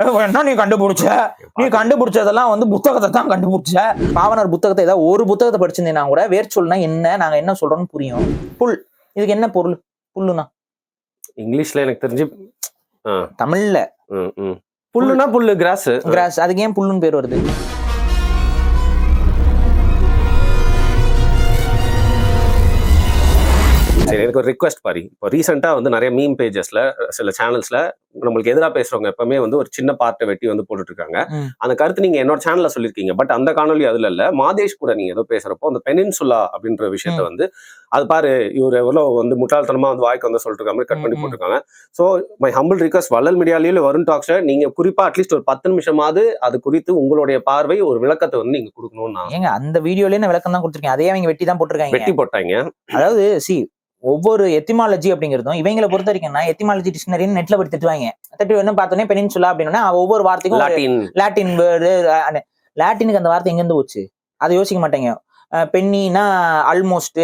என்ன நீ கண்டுபிடிச்சதெல்லாம் வந்து புத்தகத்தை தான் கண்டுபிடிச்ச. பாவனர் புத்தகத்தை ஏதாவது ஒரு புத்தகத்தை படிச்சிருந்தேன்னா கூட வேர்ச்சொல்னா என்ன, நாங்க என்ன சொல்றோம்னு புரியும். புல், இதுக்கு என்ன பொருள்? புல்லுனா இங்கிலீஷ்ல எனக்கு தெரிஞ்சு தமிழ்ல புல்லுனா புல்லு, கிராஸ். கிராஸ், அதுக்கு ஏன் புல்லுன்னு பேர் வருது? சரி, எனக்கு ஒரு ரிக்வெஸ்ட் பாரு. இப்போ ரீசெண்டாக வந்து நிறைய மீம் பேஜஸ்ல சில சேனல்ஸ்ல நம்மளுக்கு எதிராக பேசுறவங்க எப்பவுமே வந்து ஒரு சின்ன பார்ட்டை வெட்டி வந்து போட்டுட்டு இருக்காங்க. அந்த கருத்து நீங்க என்னோட சேனல்ல சொல்லியிருக்கீங்க. பட் அந்த காணொலி அதுல இல்ல, மாதேஷ் கூட நீங்க ஏதோ பேசுறப்போ அந்த பெனின்சுலா அப்படின்ற விஷயத்த வந்து அது பாரு இவர் எவ்வளவு வந்து முட்டாள்தனமா வந்து வாய்க்கு வந்து சொல்லிட்டு இருக்க மாதிரி கட் பண்ணி போட்டிருக்காங்க. ஸோ மை ஹம்பிள் ரிக்வெஸ்ட், வள்ளல் மீடியாலேயே வரும் டாக்ஸ்ல நீங்க குறிப்பா அட்லீஸ்ட் ஒரு 10 நிமிஷமாவது அது குறித்து உங்களுடைய பார்வை ஒரு விளக்கத்தை வந்து நீங்க கொடுக்கணும்னு. ஏங்க அந்த வீடியோலயே நான் விளக்கம் தான் கொடுத்துருக்கேன், அதே அவங்க வெட்டி தான் போட்டிருக்காங்க. வெட்டி போட்டாங்க. அதாவது ஒவ்வொரு எத்திமாலஜி அப்படிங்கிறதும் இவங்களை பொறுத்த வரைக்கும்னா எத்திமாலஜி டிக்ஷனரின்னு நெட்ல போய் திட்டுவாங்க. தட்டி என்ன பார்த்தோன்னே பெனின்சுலா அப்படின்னா ஒவ்வொரு வார்த்தைக்கும் லாட்டின் வேர்டு, லாட்டினுக்கு அந்த வார்த்தை எங்க இருந்து போச்சு அதை யோசிக்க மாட்டாங்க. பென்னினா ஆல்மோஸ்ட்,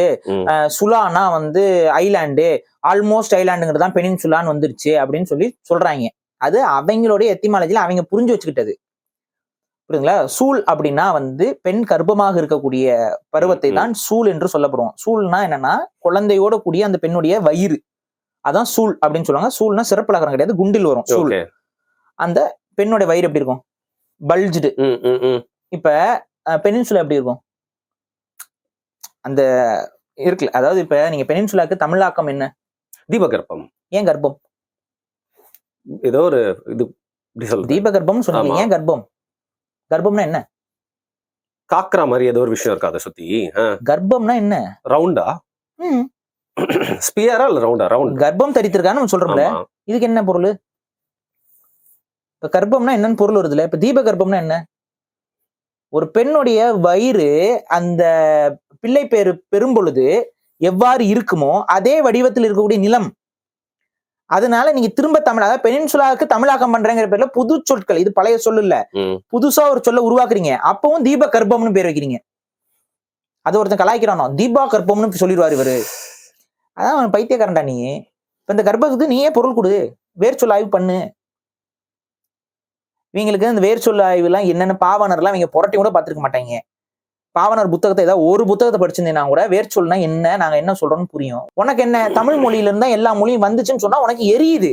சுலானா வந்து ஐலாண்டு, ஆல்மோஸ்ட் ஐலாண்டுங்கிறது தான் பெனின்சுலான்னு வந்துருச்சு அப்படின்னு சொல்லி சொல்றாங்க. அது அவங்களுடைய எத்திமாலஜில அவங்க புரிஞ்சு வச்சுக்கிட்டது, புரியுதுங்களா? சூல் அப்படின்னா வந்து பெண் கர்ப்பமாக இருக்கக்கூடிய பருவத்தை தான் சூல் என்று சொல்லப்படுவோம். சூல்னா என்னன்னா குழந்தையோட கூடிய அந்த பெண்ணுடைய வயிறு, அதான் சூல் அப்படின்னு சொல்லுவாங்க. சூல்னா சிறப்புலகரம் கிடையாது, குண்டில் வரும் சூல். அந்த பெண்ணுடைய வயிறு எப்படி இருக்கும்? பல்ஜ்டு. இப்ப பெனின்சுலா எப்படி இருக்கும்? அந்த இருக்குல்ல, அதாவது இப்ப நீங்க பெனின்சுலாக்கு தமிழாக்கம் என்ன? தீபகற்பம். ஏன் கர்ப்பம்? ஏதோ ஒரு இது தீபகற்பம் சொன்னீங்க, ஏன் கர்ப்பம்? கர்ப்பம்னா என்ன? காக்கரா மாதிரி ஏதோ ஒரு விஷயம் இருக்கு அதை சுத்தி. கர்ப்பம்னா என்ன? ரவுண்டா, ஸ்பியரா இல்ல ரவுண்டா? ரவுண்ட். கர்ப்பம் தரித்திருக்கான்னு நம்ம சொல்றோம்ல, இதுக்கு என்ன பொருள்? இப்ப கர்ப்பம்னா என்னன்னு பொருள் வருதுல. இப்ப தீப கர்ப்பம்னா என்ன? ஒரு பெண்ணுடைய வயிறு அந்த பிள்ளை பேரு பெறும் பொழுது எவ்வாறு இருக்குமோ அதே வடிவத்தில் இருக்கக்கூடிய நிலம். அதனால நீங்க திரும்ப தமிழ், அதாவது பெனின்சுலாவுக்கு தமிழாக்கம் பண்றேங்கிற பேர்ல புது சொற்கள், இது பழைய சொல்லு இல்ல, புதுசா ஒரு சொல்ல உருவாக்குறீங்க. அப்பவும் தீப கர்ப்பம்னு பேர் வைக்கிறீங்க. அது ஒருத்தன் கலாய்க்கிறானோ, தீபா கர்ப்பம்னு சொல்லிடுவாரு இவரு. அதான் பைத்தியக்காரன்டா நீ. இப்ப இந்த கர்ப்பத்துக்கு நீயே பொருள் கொடு, வேர் சொல் ஆய்வு பண்ணு. இவங்களுக்கு இந்த வேர் சொல் ஆய்வு எல்லாம் என்னென்ன பாவனர்லாம் இவங்க புரட்டி கூட பார்த்திருக்க மாட்டாங்க. பாவனர் புத்தகத்தை ஏதாவது ஒரு புத்தகத்தை படிச்சிருந்தேன்னா கூட வேர்ச்சொல்னா என்ன, நாங்க என்ன சொல்றோம்னு புரியும். உனக்கு என்ன தமிழ் மொழியில இருந்தா எல்லா மொழியும் வந்துச்சுன்னு சொன்னா உனக்கு எரியுது.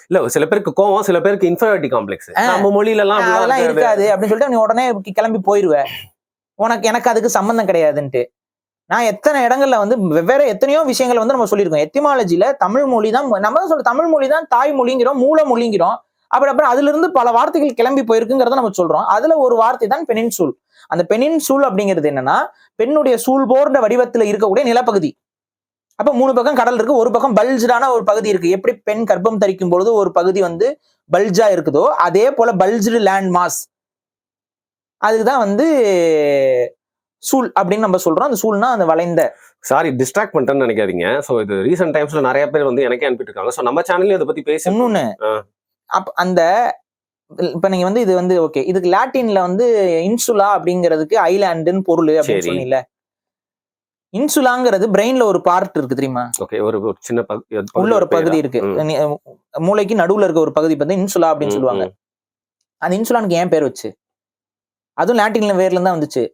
இல்ல சில பேருக்கு கோவம், சில பேருக்கு இன்ஃபீரியாரிட்டி காம்ப்ளெக்ஸ். நம்ம மொழியில எல்லாம் அதெல்லாம் இருக்காது அப்படின்னு சொல்லிட்டு நீ உடனே கிளம்பி போயிருவ. எனக்கு அதுக்கு சம்பந்தம் கிடையாதுன்ட்டு. நான் எத்தனை இடங்கள்ல வந்து வெவ்வேறு எத்தனையோ விஷயங்கள் வந்து நம்ம சொல்லியிருக்கோம். எத்திமாலஜில தமிழ் மொழி தான் நம்ம தான் சொல்றோம், தமிழ் மொழி தான் தாய் மொழிங்கிறோம், மூல மொழிங்கிறோம். அப்புறம் அதுல இருந்து பல வார்த்தைகள் கிளம்பி போயிருக்குங்கிறத நம்ம சொல்றோம். அதுல ஒரு வார்த்தை தான் பெனின்சூல். அந்த பெனின்சூல் அப்படிங்கிறது என்னன்னா பெண்ணுடைய சூல் போன்ற வடிவத்துல இருக்கக்கூடிய நிலப்பகுதி. அப்ப 3 பக்கம் கடல் இருக்கு, ஒரு பக்கம் பல்ஜான ஒரு பகுதி இருக்கு. எப்படி பெண் கர்ப்பம் தரிக்கும் பொழுது ஒரு பகுதி வந்து பல்ஜா இருக்குதோ அதே போல பல்ஜ்டு லேண்ட் மாஸ், அதுதான் வந்து சூல் அப்படின்னு நம்ம சொல்றோம். அந்த சூல்னா அந்த வளைந்த. சாரி டிஸ்ட்ராக்ட் பண்ணிட்டேன்னு நினைக்காதீங்க. சோ இது ரீசெண்ட் டைம்ஸ்ல நிறைய பேர் வந்து எனக்கே அனுப்பிட்டு இருக்காங்க. சோ நம்ம சேனல்ல இதை பத்தி பேச இன்னொன்னு, அந்த இப்ப நீங்க வந்து இது வந்து ஓகே, இதுக்கு லாட்டின்ல வந்து இன்சுலா அப்படிங்கிறதுக்கு ஐலாண்டுன்னு பொருள் அப்படின்னு சொன்னீங்கல்ல. இன்சுலாங்கிறது பிரெயின்ல ஒரு பார்ட் இருக்கு தெரியுமா? ஓகே, ஒரு சின்ன உள்ள ஒரு பகுதி இருக்கு, மூளைக்கு நடுவுல இருக்க ஒரு பகுதி வந்து இன்சுலா அப்படின்னு சொல்லுவாங்க. அந்த இன்சுலானுக்கு ஏன் பேர் வச்சு? அதுவும் லாட்டின்ல வேர்ல இருந்தா வந்துச்சு.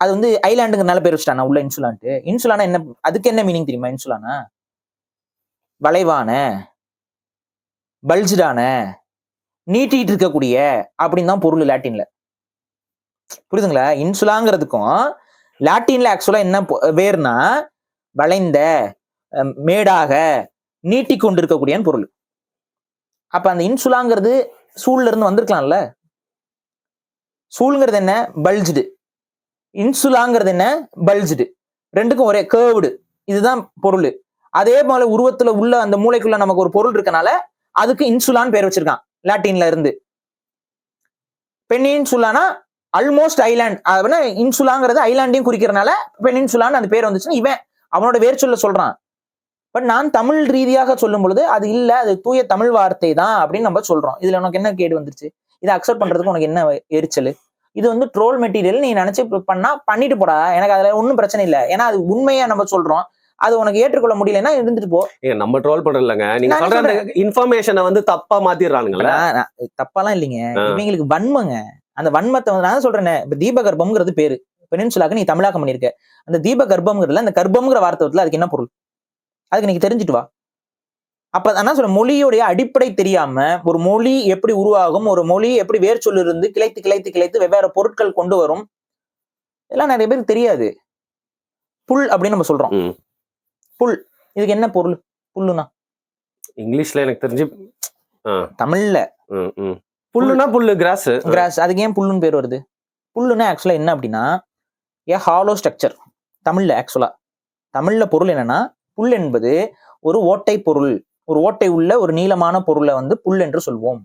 அது வந்து ஐலாண்டுங்கிறனால பேர் வச்சுட்டானா உள்ள இன்சுலான்ட்டு? இன்சுலானா என்ன, அதுக்கு என்ன மீனிங் தெரியுமா? இன்சுலானா வளைவான, பல்ஜ்டான, நீட்டிட்டு இருக்கக்கூடிய அப்படின்னு தான் பொருள் லாட்டின்ல. புரியுதுங்களா? இன்சுலாங்கிறதுக்கும் லாட்டின்ல ஆக்சுவலா என்ன வேர்னா வளைந்த, மேடாக, நீட்டி கொண்டு இருக்கக்கூடிய பொருள். அப்ப அந்த இன்சுலாங்கிறது சூழ்ல இருந்து வந்திருக்கலாம்ல. சூழ்ங்கிறது என்ன? பல்ஜ்டு. இன்சுலாங்கிறது என்ன? பல்ஜ்டு. ரெண்டுக்கும் ஒரே கேர்வ்டு, இதுதான் பொருள். அதே போல உருவத்துல உள்ள அந்த மூளைக்குள்ள நமக்கு ஒரு பொருள் இருக்கனால அதுக்கு இன்சுலான்னு பேர் வச்சிருக்கான் லாட்டின்ல இருந்து. பெனின்சுலானா ஆல்மோஸ்ட் ஐலாண்ட், அப்படின்னா இன்சுலாங்கிறது ஐலாண்டையும் குறிக்கிறனால பெனின்சுலான்னு அந்த பேர் வந்துச்சுன்னு இவன் அவனோட வேர் சொல்ல சொல்றான். பட் நான் தமிழ் ரீதியாக சொல்லும் பொழுது அது இல்ல, அது தூய தமிழ் வார்த்தை தான் அப்படின்னு நம்ம சொல்றோம். இதுல உனக்கு என்ன கேடு வந்துருச்சு? இதை அக்செப்ட் பண்றதுக்கு உனக்கு என்ன எரிச்சல்? இது வந்து ட்ரோல் மெட்டீரியல், நீ நினைச்சு பண்ணா பண்ணிட்டு போடா, எனக்கு அதுல ஒன்றும் பிரச்சனை இல்லை. ஏன்னா அது உண்மையா நம்ம சொல்றோம். அது உனக்கு ஏற்றுக்கொள்ள முடியலன்னா இருந்துட்டு போ. நம்ம ட்ரோல் பண்றோம்லங்க, நீங்க சொல்ற அந்த இன்ஃபர்மேஷனை வந்து தப்பா மாத்திடுறானுங்கல்ல. தப்பாலாம் இல்லைங்க, இவங்களுக்கு வன்மங்க. அந்த வன்மத்தை வந்து நான் சொல்றேன். இப்ப தீபகற்பம்ங்கிறது பேரு பெனின்சுலாக்கு நீ தமிழாக்கம் பண்ணிருக்க. அந்த தீபகற்பம்ங்கிறதுல அந்த கர்ப்பம்ங்கிற வார்த்தை அதுக்கு என்ன பொருள், அதுக்கு நீங்க தெரிஞ்சுட்டு வா. அப்ப என்ன சொல்ற, மொழியுடைய அடிப்படை தெரியாம ஒரு மொழி எப்படி உருவாகும், ஒரு மொழி எப்படி வேர் சொல்லு இருந்து கிளைத்து கிளைத்து கிளைத்து வெவ்வேறு பொருட்கள் கொண்டு வரும், இதெல்லாம் நிறைய பேருக்கு தெரியாது. புல் அப்படின்னு நம்ம சொல்றோம். புல், இதுக்கு என்ன பொருள்? புல்லுனா இங்கிலீஷ்ல எனக்கு தெரிஞ்சு, தமிழ்ல புல்லுனா புல்லு, கிராஸ். கிராஸ், அதுக்கு ஏன் புல்லுன்னு பேர் வருது? புல்லுனா ஆக்சுவலா என்ன அப்படின்னா ஏ ஹாலோ ஸ்ட்ரக்சர். தமிழ்ல ஆக்சுவலா தமிழ்ல பொருள் என்னன்னா, புல் என்பது ஒரு ஓட்டை பொருள், ஒரு ஓட்டை உள்ள ஒரு நீளமான பொருளை வந்து புல் என்று சொல்வோம்.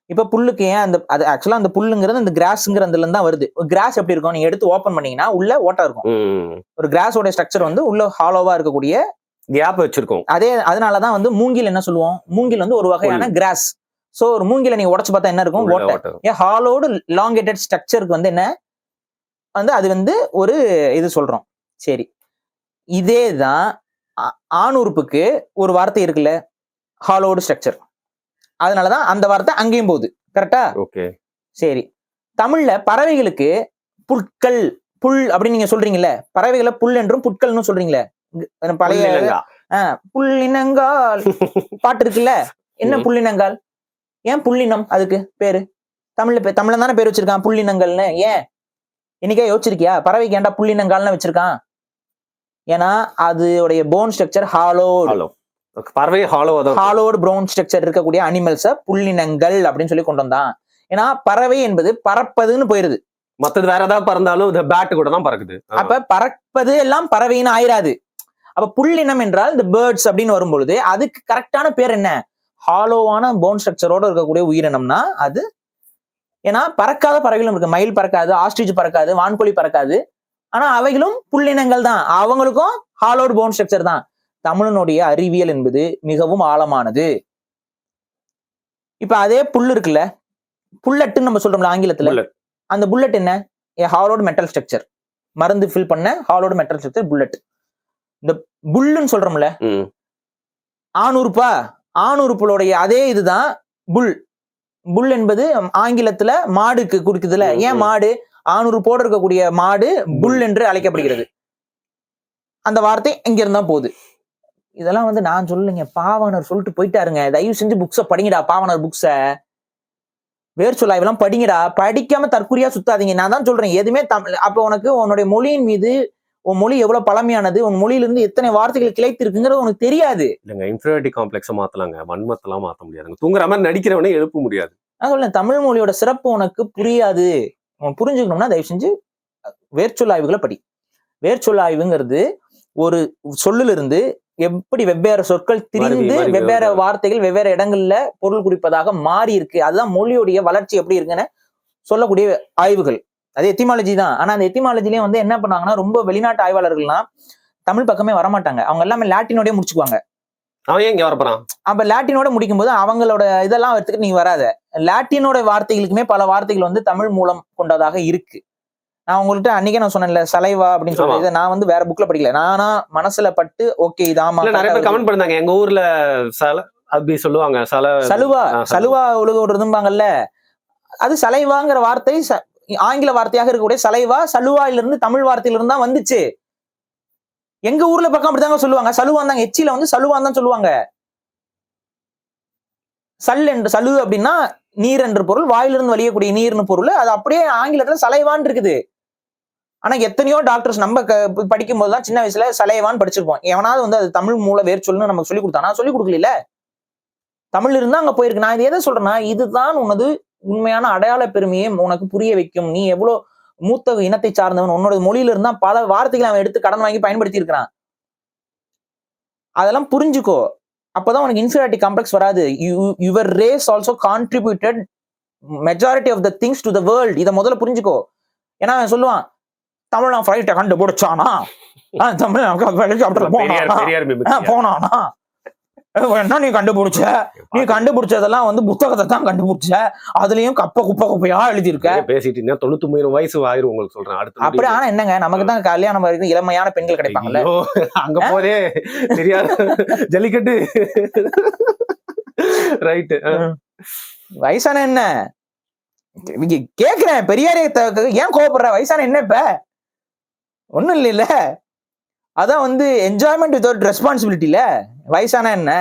இப்ப புல்லுக்கு ஏன் அந்த அது ஆக்சுவலா அந்த புல்லுங்கிறது அந்த கிராஸ்ங்கிற அதுல தான் வருது. கிராஸ் எப்படி இருக்கும், நீங்க எடுத்து ஓபன் பண்ணீங்கன்னா உள்ள ஓட்டா இருக்கும். ஒரு கிராஸோட ஸ்ட்ரக்சர் வந்து உள்ள ஹாலோவா இருக்கக்கூடிய கேப் வச்சிருக்கோம். அதனாலதான் வந்து மூங்கில் என்ன சொல்லுவோம், மூங்கில் வந்து ஒரு வகையான கிராஸ். சோ ஒரு மூங்கில நீங்க உடைச்சு பார்த்தா என்ன இருக்கும், ஓட்டை. ஹாலோடு லாங்கேட்டட் ஸ்ட்ரக்சருக்கு வந்து என்ன வந்து அது வந்து ஒரு இது சொல்றோம். சரி, இதேதான் ஆண் உறுப்புக்கு ஒரு வார்த்தை இருக்குல்ல, ஹாலோடு ஸ்ட்ரக்சர். அதனாலதான் அந்த வார்த்தை அங்கேயும் போகுது. கரெக்டா? ஓகே. சரி, தமிழ்ல பறவைகளுக்கு புட்கள், புல் அப்படின்னு நீங்க சொல்றீங்கல்ல, பறவைகளை புல் என்றும் புட்கள்னு சொல்றீங்களே. பழைய புல்லினங்கால் பாட்டு இருக்குல்ல, என்ன புல்லினங்கால், ஏன் புல்லினம் அதுக்கு பேரு? தமிழ்ல தானே பேர் வச்சிருக்கான் புல்லினங்கள்னு. ஏன் என்னைக்கா யோசிச்சிருக்கியா பறவைக்கு ஏன்டா புல்லினங்கால்னு வச்சிருக்கான்? ஏன்னா அதோடைய போன் ஸ்ட்ரக்சர் ஹாலோடு, பறவை ஹாலோடு போன் ஸ்ட்ரக்சர் இருக்கக்கூடிய அனிமல்ஸ புல்லினங்கள் அப்படின்னு சொல்லி கொண்டு வந்தான். ஏன்னா பறவை என்பது பறப்பதுன்னு போயிருது, மத்தது வேற ஏதாவது பறந்தாலும் இந்த பேட் கூட தான் பறக்குது. அப்ப பறப்பது எல்லாம் பறவைன்னு ஆயிராது. அப்ப புல்லினம் என்றால் இந்த பேர்ட்ஸ் அப்படின்னு வரும்பொழுது அதுக்கு கரெக்டான பேர் என்ன, ஹாலோவான போன் ஸ்ட்ரக்சரோட இருக்கக்கூடிய உயிரினம்னா அது. ஏன்னா பறக்காத பறவைகளும் இருக்கு, மயில் பறக்காது, ஆஸ்ட்ரிச் பறக்காது, வான்கோழி பறக்காது, ஆனா அவைகளும் புல்லினங்கள் தான், அவங்களுக்கும் ஹாலோடு போன் ஸ்ட்ரக்சர் தான். தமிழனுடைய அறிவியல் என்பது மிகவும் ஆழமானது. இப்ப அதே புல் இருக்குல்ல, புல்லட்டுன்னு நம்ம சொல்றோம்ல ஆங்கிலத்துல, அந்த புல்லட் என்ன, ஹாலோடு மெட்டல் ஸ்ட்ரக்சர், மருந்து ஃபில் பண்ண ஹாலோடு மெட்டல் ஸ்ட்ரக்சர் புல்லட். இந்த புல்லுன்னு சொல்றோம்ல, ஆணுறுப்பா, ஆணுறுப்புடைய அதே இதுதான் புல். புல் என்பது ஆங்கிலத்துல மாடுக்கு குறிக்குதுல, ஏன் மாடு, ஆணுறுப்போடு இருக்கக்கூடிய மாடு புல் என்று அழைக்கப்படுகிறது. அந்த வார்த்தை இங்க இருந்தா போகுது. இதெல்லாம் வந்து நான் சொல்லுங்க, பாவாணர் சொல்லிட்டு போயிட்டாருங்க. தயவு செஞ்சு புக்ஸ படிங்கடா, பாவாணர் புக்ஸ, வேர் சொல்லாய்வெல்லாம் படிங்கடா, படிக்காம தற்குறியா சுத்தாதீங்க. நான் தான் சொல்றேன், எதுவுமே தமிழ். அப்ப உனக்கு உன்னுடைய மொழியின் மீது, உன் மொழி எவ்வளவு பழமையானது, உன் மொழியிலிருந்து எத்தனை வார்த்தைகள் கிளைத்து இருக்குங்கிறது உனக்கு தெரியாது. இல்லங்க, இன்ஃபீரியாரிட்டி காம்ப்ளெக்ஸ மாத்தலாங்க, வன்மத்தெல்லாம் மாத்த முடியாதுங்க. தூங்குற மாதிரி நடிக்கிறவனே எழுப்ப முடியாது. நான் சொல்றேன், தமிழ் மொழியோட சிறப்பு உனக்கு புரியாது. புரிஞ்சுக்கணும்னா தயவு செஞ்சு வேர்ச்சொல் ஆய்வுகளை படி. வேர்ச்சொல் ஆய்வுங்கிறது ஒரு சொல்லுல இருந்து எப்படி வெவ்வேறு சொற்கள் திரிந்து வெவ்வேறு வார்த்தைகள் வெவ்வேறு இடங்கள்ல பொருள் குறிப்பதாக மாறி இருக்கு, அதுதான் மொழியுடைய வளர்ச்சி எப்படி இருக்குன்னு சொல்லக்கூடிய ஆய்வுகள். அது எத்திமாலஜி தான். ஆனா அந்த எத்திமாலஜிலயும் வந்து என்ன பண்ணாங்கன்னா, ரொம்ப வெளிநாட்டு ஆய்வாளர்கள்லாம் தமிழ் பக்கமே வரமாட்டாங்க, அவங்க எல்லாமே லாட்டினோடய முடிச்சுக்குவாங்க. அவன் இங்க வரப்போறான். அப்ப லாட்டினோட முடிக்கும் போது அவங்களோட இதெல்லாம் எடுத்துக்கிட்டு நீங்க வராத. லாட்டினோட வார்த்தைகளுக்குமே பல வார்த்தைகள் வந்து தமிழ் மூலம் கொண்டதாக இருக்கு. நான் உங்கள்கிட்ட அன்னைக்கே நான் சொன்னேன்ல, சலைவா அப்படின்னு சொல்லி, நான் வந்து வேற புக்ல படிக்கல, நானா மனசுல பட்டு ஓகே இதாமா. நிறைய பேர் கமெண்ட் பண்ணாங்க, எங்க ஊர்ல அப்படி சொல்லுவாங்க, சலுவா ஒழுகுறதும்பாங்கல்ல, அது சலைவாங்கிற வார்த்தை ஆங்கில வார்த்தையாக இருக்கக்கூடிய சலைவா சலுவாயில இருந்து தமிழ் வார்த்தையில இருந்து தான் வந்துச்சு. எங்க ஊர்ல பக்கம் அப்படித்தாங்க சொல்லுவாங்க, சலுவான் தாங்க, எச்சில வந்து சலுவான் தான் சொல்லுவாங்க. சலு அப்படின்னா நீர் என்ற பொருள், வாயிலிருந்து வழியக்கூடிய நீர்னு பொருள், அது அப்படியே ஆங்கிலத்துல சலைவான் இருக்குது. ஆனா எத்தனையோ டாக்டர்ஸ் நம்ம படிக்கும் போதுதான் சின்ன வயசுல சலைவான் படிச்சிருப்போம். எவனாவது வந்து அது தமிழ் மூல வேர் சொல்லுன்னு நமக்கு சொல்லி கொடுத்தானா? சொல்லி கொடுக்கல. தமிழ் இருந்தா அங்க போயிருக்கு. நான் இது எதை சொல்றேன்னா, இதுதான் உனது உண்மையான அடையாள பெருமையை உனக்கு புரிய வைக்கும். நீ எவ்வளவு மூத்த இனத்தை சார்ந்தவன், உன்னோட மொழியில இருந்தா பல வார்த்தைகளை அவன் எடுத்து கடன் வாங்கி பயன்படுத்தி இருக்கிறான். அதெல்லாம் புரிஞ்சுக்கோ, அப்பதான் உனக்கு இன்ஃபீரியாரிட்டி காம்ப்ளெக்ஸ் வராது. Your race also contributed majority of the things to the world. இதை முதல்ல புரிஞ்சுக்கோ. ஏன்னா அவன் சொல்லுவான், தமிழ் ஃபிளைட்டை கண்டுபிடிச்சானா, தமிழ் ஹெலிகாப்டர்ல போனானா, என்ன நீ கண்டுபிடிச்சதெல்லாம் வந்து புத்தகத்தை தான் கண்டுபிடிச்ச, அதுலயும் குப்பையா எழுதியிருக்க பேசிட்டீங்கன்னா 99 வயசு ஆயிரும் உங்களுக்கு சொல்றேன் அடுத்து. அப்படி ஆனா என்னங்க, நமக்கு தான் கல்யாணம் வரைக்கும் இளமையான பெண்கள் கிடைப்பாங்கல்ல. அங்க போதே தெரியாது ஜல்லிக்கட்டு. ரைட்டு. வயசான என்ன கேக்குறேன், பெரியாரே ஏன் கோவப்படுற? வயசான என்ன இப்ப ஒண்ணும் இல்ல, அதான் வந்து என்ஜாய்மெண்ட் வித்அவுட் ரெஸ்பான்சிபிலிட்டில வயசான என்ன.